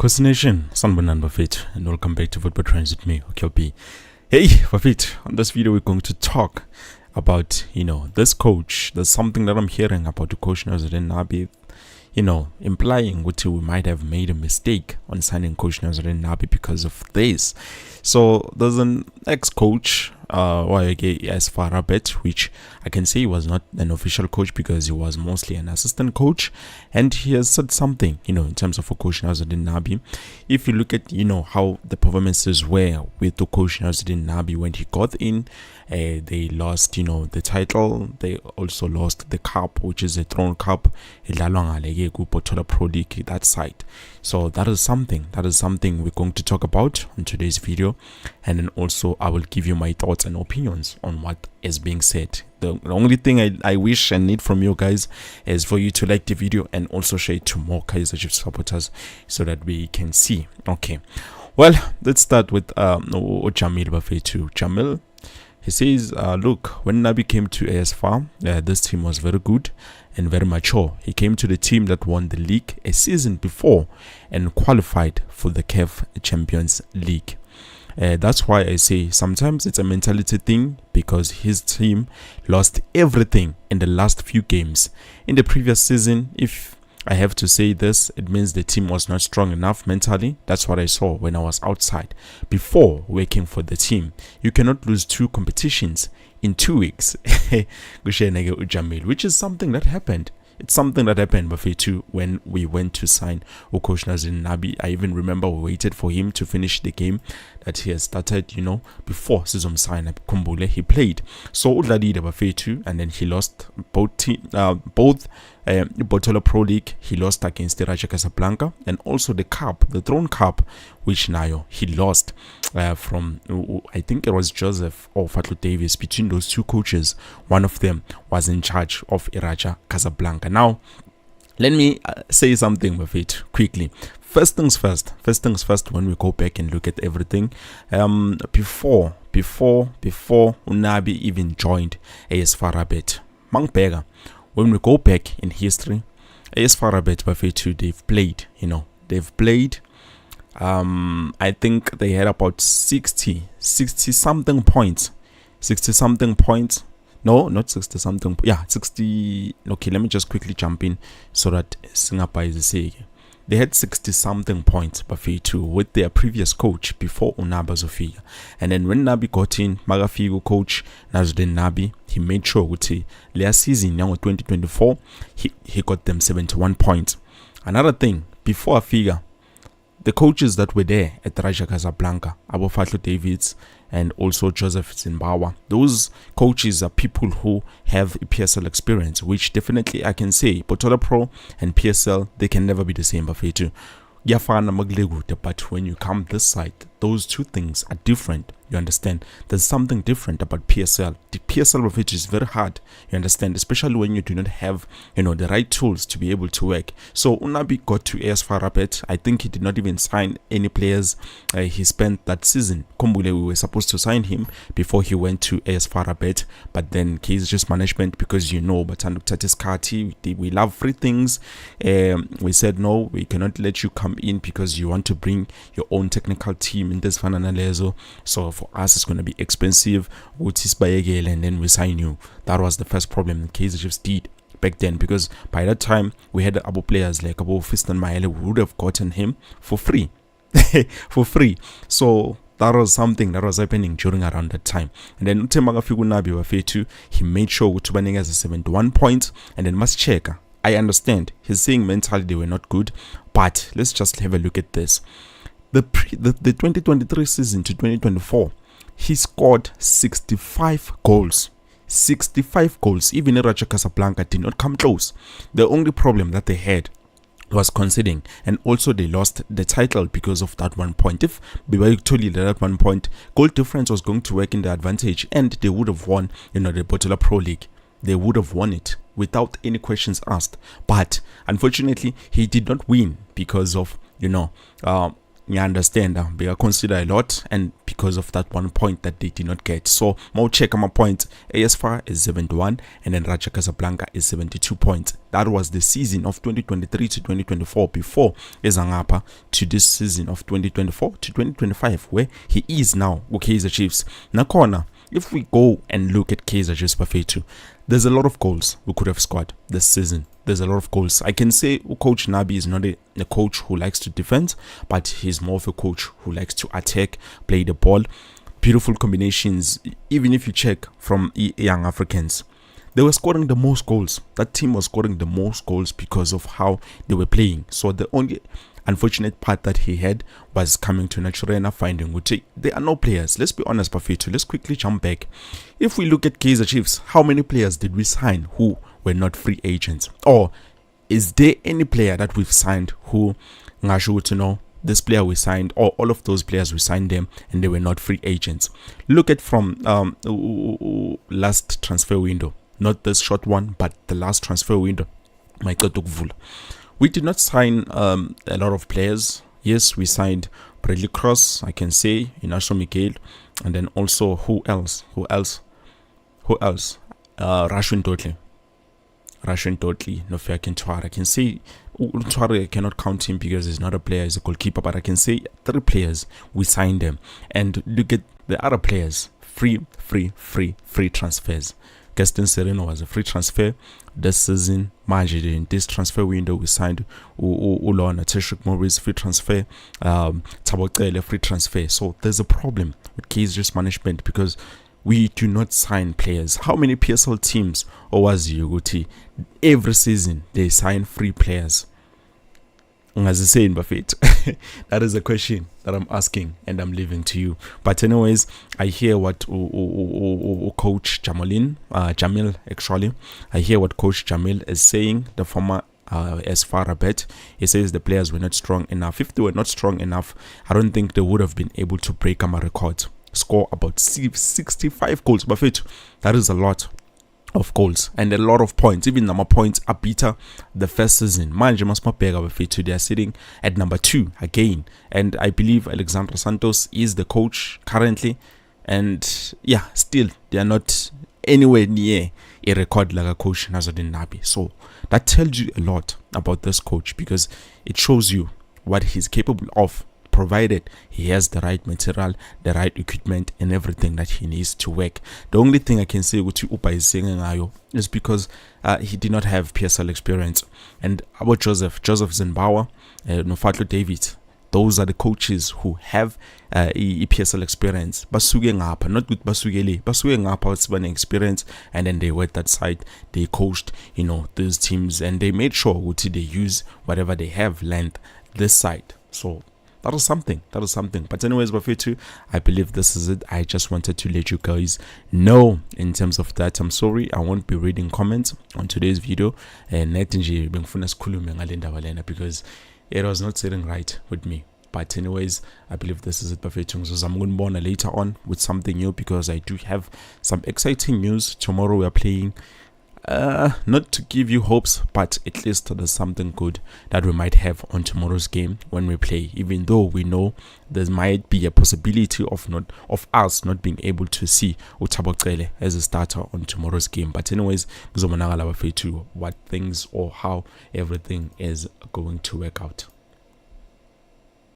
Nation, Sanbonan Buffett, and welcome back to Football Trends with me, OKLP. Hey, Buffett, on this video we're going to talk about, this coach. There's something that I'm hearing about the coach Nabi, implying what we might have made a mistake on signing coach Nabi because of this. So there's an ex-coach, as Farabet, which I can say was not an official coach because he was mostly an assistant coach, and he has said something, in terms of coach Nabi. If you look at, how the performances were with the coach Nabi when he got in, they lost, the title. They also lost the cup, which is a Throne Cup, Pro League, that side. So that is something we're going to talk about in today's video, and then also I will give you my thoughts and opinions on what is being said. The only thing I wish and need from you guys is for you to like the video and also share it to more Kaizer supporters so that we can see. Okay, well, let's start with Jamil Bafetu. Jamil, he says, look, when Nabi came to AS Farm, this team was very good and very mature. He came to the team that won the league a season before and qualified for the CAF Champions League. That's why I say sometimes it's a mentality thing, because his team lost everything in the last few games. In the previous season, if I have to say this, it means the team was not strong enough mentally. That's what I saw when I was outside before working for the team. You cannot lose 2 competitions in 2 weeks, which is something that happened. It's something that happened Bafetu when we went to sign Coach Nabi. I even remember we waited for him to finish the game that he has started, before season sign up Kumbule he played. So Udladida Bafetu, and then he lost both Botola Pro League. He lost against the Raja Casablanca, and also the cup, the Throne Cup, which Nayo he lost from, I think it was Joseph or Fatlu Davis. Between those 2 coaches, one of them was in charge of Raja Casablanca. Now, let me say something with it quickly. First things first, when we go back and look at everything, before Nabi even joined AS Farabet, Mangbega, when we go back in history, AS Farabet Bafetu, they've played, I think they had about 60 something points. No, not 60 something. Yeah, 60. Okay, let me just quickly jump in so that Singapore is saying they had 60 something points Bafetu with their previous coach before Unaba Zofia. And then when Nabi got in, Magafigo coach Nazuddin Nabi, he made sure with last season now 2024 he got them 71 points. Another thing, before Afiga, the coaches that were there at Raja Casablanca, Abu Fatlu Davids and also Joseph Zimbawa, those coaches are people who have PSL experience, which definitely I can say Botola Pro and PSL, they can never be the same. But when you come this side, those 2 things are different. You understand? There's something different about PSL. The PSL of it is very hard. You understand? Especially when you do not have, the right tools to be able to work. So Unabi got to AS Farabet. I think he did not even sign any players. He spent that season. Kumbule, we were supposed to sign him before he went to AS Farabet. But then Kaizer management, because Batanduk Kati, we love free things. We said no, we cannot let you come in because you want to bring your own technical team in this Fananalezo. So for us it's going to be expensive, and then we sign you. That was the first problem the Kaizer Chiefs did back then, because by that time we had Abu players like Abu Fiston Maele who would have gotten him for free. So that was something that was happening during around that time. And then Utemaga Figunabi Wafetu, he made sure Utubaning has a 71 points, and then Mascheka. I understand he's saying mentally they were not good, but let's just have a look at this. The 2023 season to 2024, he scored 65 goals. 65 goals. Even Raja Casablanca did not come close. The only problem that they had was conceding, and also they lost the title because of that 1 point. If Bibayu told you that 1 point, goal difference was going to work in their advantage, and they would have won, the Botola Pro League. They would have won it without any questions asked. But unfortunately, he did not win because of, you understand, they consider a lot, and because of that 1 point that they did not get. So more check my point. ASFAR is 71, and then Raja Casablanca is 72 points. That was the season of 2023 to 2024 before Ezangapa to this season of 2024 to 2025, where he is now with Kaizer Chiefs. Nakona, if we go and look at Kaizer Chiefs Bafetu, there's a lot of goals we could have scored this season. There's a lot of goals. I can say Coach Nabi is not a coach who likes to defend, but he's more of a coach who likes to attack, play the ball. Beautiful combinations. Even if you check from young Africans, they were scoring the most goals. That team was scoring the most goals because of how they were playing. So the only unfortunate part that he had was coming to Naturena, finding Uti. There are no players. Let's be honest, Bafetu. Let's quickly jump back. If we look at Kaizer Chiefs, how many players did we sign who were not free agents? Or is there any player that we've signed who ngasho to know this player we signed, or all of those players we signed them and they were not free agents? Look at from last transfer window, not this short one, but the last transfer window. We did not sign a lot of players. Yes, we signed Bradley Cross, I can say, Inasho Miguel, and then also who else? Rashwin Totley, Nofiakin Twara. I can say Twara, I cannot count him because he's not a player, he's a goalkeeper, but I can say 3 players, we signed them. And look at the other players, free transfers. Gaston Sereno was a free transfer this season. In this transfer window, we signed Ulona Teshuk Morris, free transfer, Tabokele, free transfer. So there's a problem with Kaizer's management because we do not sign players. How many PSL teams, or was Yuguti, every season they sign free players? As I say in Buffett, that is a question that I'm asking and I'm leaving to you. But anyways, I hear what Coach Jamil, actually, I hear what Coach Jamil is saying, the former as far a bet. He says the players were not strong enough. If they were not strong enough, I don't think they would have been able to break my record, score about 65 goals. Buffett, that is a lot of goals and a lot of points. Even number points are better the first season. Manje Masmapega, they are sitting at number 2 again, and I believe Alexandre Santos is the coach currently, and yeah, still they are not anywhere near a record like a coach Nazaruddin Nabi. So that tells you a lot about this coach, because it shows you what he's capable of, provided he has the right material, the right equipment, and everything that he needs to work. The only thing I can say with Upa is saying is because he did not have PSL experience. And about Joseph Zimbabwe, Nofatlo David, those are the coaches who have PSL experience. Basuge ngapha, not with Basugele. Basuge ngapha was an experience, and then they were at that side. They coached, these teams, and they made sure they use whatever they have length this side. So that is something. But anyways, Bafetu, I believe this is it. I just wanted to let you guys know in terms of that. I'm sorry, I won't be reading comments on today's video. Because it was not sitting right with me. But anyways, I believe this is it, Bafetu. So I'm going to later on with something new, because I do have some exciting news. Tomorrow we are playing. Not to give you hopes, but at least there's something good that we might have on tomorrow's game when we play, even though we know there might be a possibility of us not being able to see Utaboqele as a starter on tomorrow's game. But anyways, what things or how everything is going to work out.